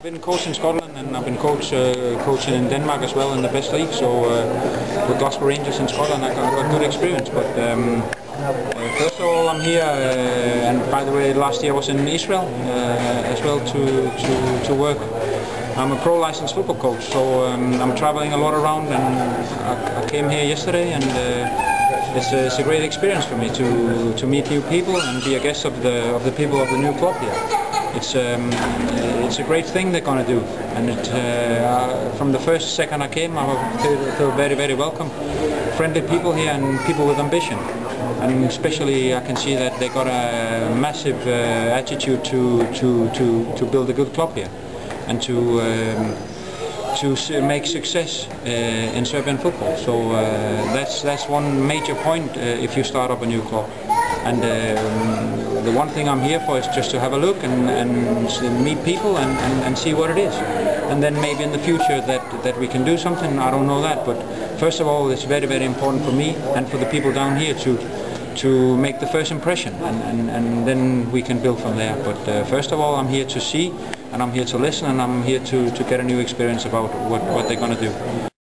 I've been coaching in Scotland and I've been coaching in Denmark as well in the best league. So with Glasgow Rangers in Scotland, I got good experience. But first of all, I'm here, and by the way, last year I was in Israel as well to work. I'm a pro licensed football coach, so I'm traveling a lot around, and I came here yesterday, and it's a great experience for me to meet new people and be a guest of the people of the new club here. It's a great thing they're going to do, and from the first second I came, I feel very, very welcome. Friendly people here and people with ambition, and especially I can see that they got a massive attitude to build a good club here and to make success in Serbian football. So that's one major point if you start up a new club. And the one thing I'm here for is just to have a look and meet people and see what it is. And then maybe in the future that we can do something, I don't know that. But first of all, it's very, very important for me and for the people down here to make the first impression, and then we can build from there. But first of all, I'm here to see, and I'm here to listen, and I'm here to get a new experience about what they're going to do.